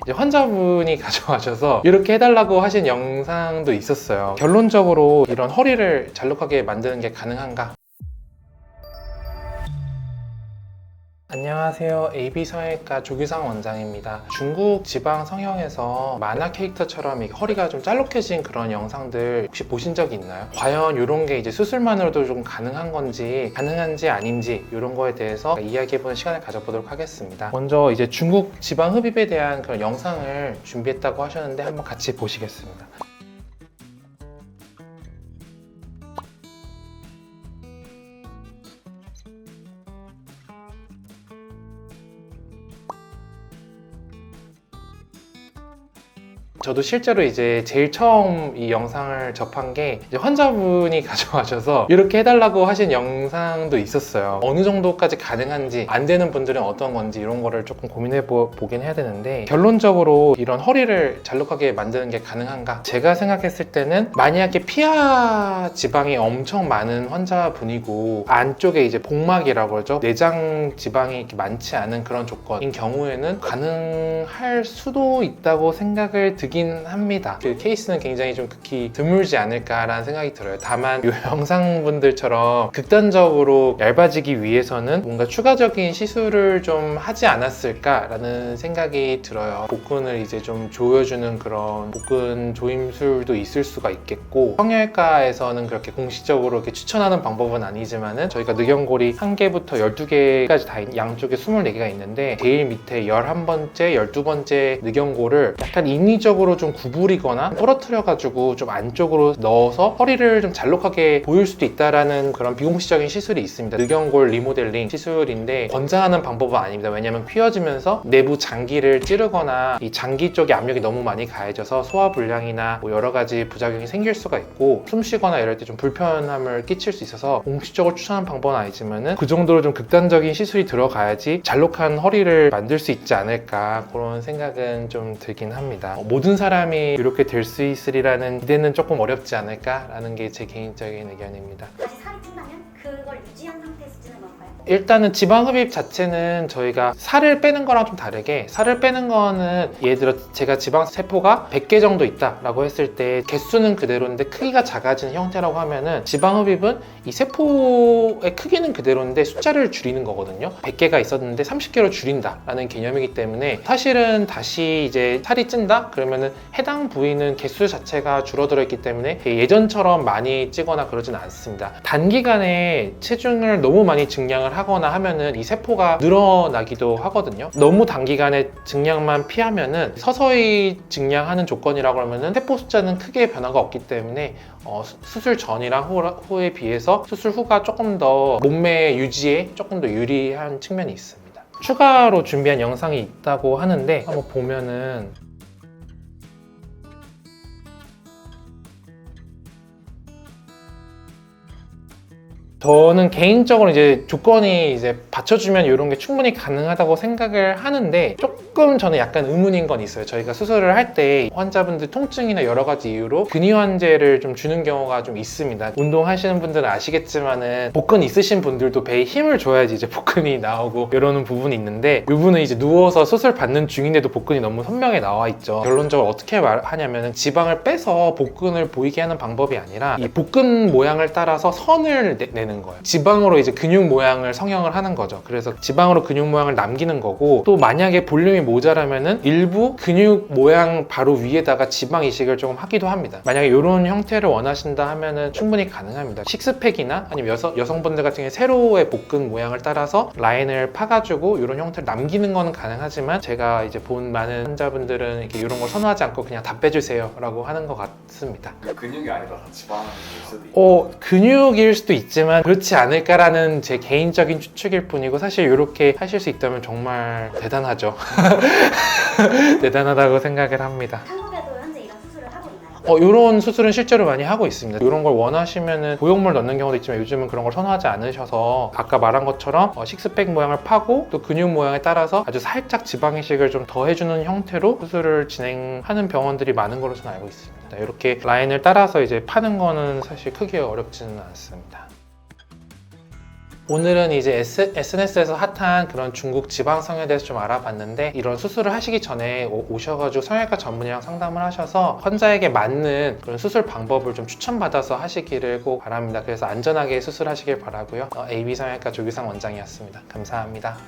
이제 환자분이 가져가셔서 이렇게 해달라고 하신 영상도 있었어요. 결론적으로 이런 허리를 잘록하게 만드는 게 가능한가? 안녕하세요. AB성형외과 조규상 원장입니다. 중국 지방 성형에서 만화 캐릭터처럼 허리가 좀 잘록해진 그런 영상들 혹시 보신 적이 있나요? 과연 이런 게 이제 수술만으로도 좀 가능한 건지, 가능한지 아닌지 이런 거에 대해서 이야기해보는 시간을 가져보도록 하겠습니다. 먼저 이제 중국 지방 흡입에 대한 그런 영상을 준비했다고 하셨는데 한번 같이 보시겠습니다. 저도 실제로 이제 제일 처음 이 영상을 접한 게 이제 환자분이 가져가셔서 이렇게 해달라고 하신 영상도 있었어요. 어느 정도까지 가능한지, 안 되는 분들은 어떤 건지 이런 거를 조금 고민해 보긴 해야 되는데, 결론적으로 이런 허리를 잘록하게 만드는 게 가능한가? 제가 생각했을 때는 만약에 피하 지방이 엄청 많은 환자분이고 안쪽에 이제 복막이라고 그러죠, 내장 지방이 이렇게 많지 않은 그런 조건인 경우에는 가능할 수도 있다고 생각을 들긴 합니다. 그 케이스는 굉장히 좀 극히 드물지 않을까라는 생각이 들어요. 다만 이 영상분들처럼 극단적으로 얇아지기 위해서는 뭔가 추가적인 시술을 좀 하지 않았을까라는 생각이 들어요. 복근을 이제 좀 조여주는 그런 복근 조임술도 있을 수가 있겠고, 성형외과에서는 그렇게 공식적으로 이렇게 추천하는 방법은 아니지만은 저희가 늑연골이 1개부터 12개까지 다 양쪽에 24개가 있는데, 제일 밑에 11번째, 12번째 늑연골을 약간 인위적으로 좀 구부리거나 부러뜨려 가지고 좀 안쪽으로 넣어서 허리를 좀 잘록하게 보일 수도 있다라는 그런 비공식적인 시술이 있습니다. 늑연골 리모델링 시술인데 권장하는 방법은 아닙니다. 왜냐하면 휘어지면서 내부 장기를 찌르거나 이 장기 쪽에 압력이 너무 많이 가해져서 소화불량이나 뭐 여러 가지 부작용이 생길 수가 있고, 숨 쉬거나 이럴 때 좀 불편함을 끼칠 수 있어서 공식적으로 추천하는 방법은 아니지만은 그 정도로 좀 극단적인 시술이 들어가야지 잘록한 허리를 만들 수 있지 않을까, 그런 생각은 좀 들긴 합니다. 모든 사람이 이렇게 될 수 있으리라는 기대는 조금 어렵지 않을까라는 게 제 개인적인 의견입니다. 다시 살이 찐다면 그걸 유지한 상태에서 찌는 건가요? 일단은 지방 흡입 자체는 저희가 살을 빼는 거랑 좀 다르게, 살을 빼는 거는 예를 들어 제가 지방 세포가 100개 정도 있다라고 했을 때 개수는 그대로인데 크기가 작아지는 형태라고 하면은, 지방 흡입은 이 세포의 크기는 그대로인데 숫자를 줄이는 거거든요. 100개가 있었는데 30개로 줄인다라는 개념이기 때문에 사실은 다시 이제 살이 찐다? 그러면은 해당 부위는 개수 자체가 줄어들어 있기 때문에 예전처럼 많이 찌거나 그러진 않습니다. 단기간에 체중을 너무 많이 증량을 하거나 하면은 이 세포가 늘어나기도 하거든요. 너무 단기간에 증량만 피하면은 서서히 증량하는 조건이라고 하면은 세포 숫자는 크게 변화가 없기 때문에 수술 전이랑 후에 비해서 수술 후가 조금 더 몸매 유지에 조금 더 유리한 측면이 있습니다. 추가로 준비한 영상이 있다고 하는데 한번 보면은, 저는 개인적으로 이제 조건이 이제 받쳐주면 이런 게 충분히 가능하다고 생각을 하는데, 조금 저는 약간 의문인 건 있어요. 저희가 수술을 할 때 환자분들 통증이나 여러 가지 이유로 근육안제를 좀 주는 경우가 좀 있습니다. 운동하시는 분들은 아시겠지만은 복근 있으신 분들도 배에 힘을 줘야지 이제 복근이 나오고 이러는 부분이 있는데, 이분은 이제 누워서 수술 받는 중인데도 복근이 너무 선명하게 나와 있죠. 결론적으로 어떻게 하냐면은 지방을 빼서 복근을 보이게 하는 방법이 아니라 이 복근 모양을 따라서 선을 내는 거예요. 지방으로 이제 근육 모양을 성형을 하는 거죠. 그래서 지방으로 근육 모양을 남기는 거고, 또 만약에 볼륨이 모자라면은 일부 근육 모양 바로 위에다가 지방 이식을 조금 하기도 합니다. 만약에 이런 형태를 원하신다 하면은 충분히 가능합니다. 식스팩이나 아니면 여성분들 같은 경우에 세로의 복근 모양을 따라서 라인을 파가지고 이런 형태를 남기는 거는 가능하지만, 제가 이제 본 많은 환자분들은 이렇게 이런 걸 선호하지 않고 그냥 다 빼주세요 라고 하는 것 같습니다. 근육이 아니라 다 지방일 수도 있고. 근육일 수도 있지만 그렇지 않을까라는 제 개인적인 추측일 뿐이고, 사실 이렇게 하실 수 있다면 정말 대단하죠. 대단하다고 생각을 합니다. 한국에도 현재 이런 수술을 하고 있나요? 이런 수술은 실제로 많이 하고 있습니다. 이런 걸 원하시면은 보형물 넣는 경우도 있지만 요즘은 그런 걸 선호하지 않으셔서 아까 말한 것처럼 식스팩 모양을 파고 또 근육 모양에 따라서 아주 살짝 지방 이식을 좀 더 해주는 형태로 수술을 진행하는 병원들이 많은 걸로 저는 알고 있습니다. 이렇게 라인을 따라서 이제 파는 거는 사실 크게 어렵지는 않습니다. 오늘은 이제 SNS에서 핫한 그런 중국 지방성에 대해서 좀 알아봤는데, 이런 수술을 하시기 전에 오셔가지고 성형외과 전문의랑 상담을 하셔서 환자에게 맞는 그런 수술 방법을 좀 추천받아서 하시기를 꼭 바랍니다. 그래서 안전하게 수술하시길 바라고요. AB 성형외과 조규상 원장이었습니다. 감사합니다.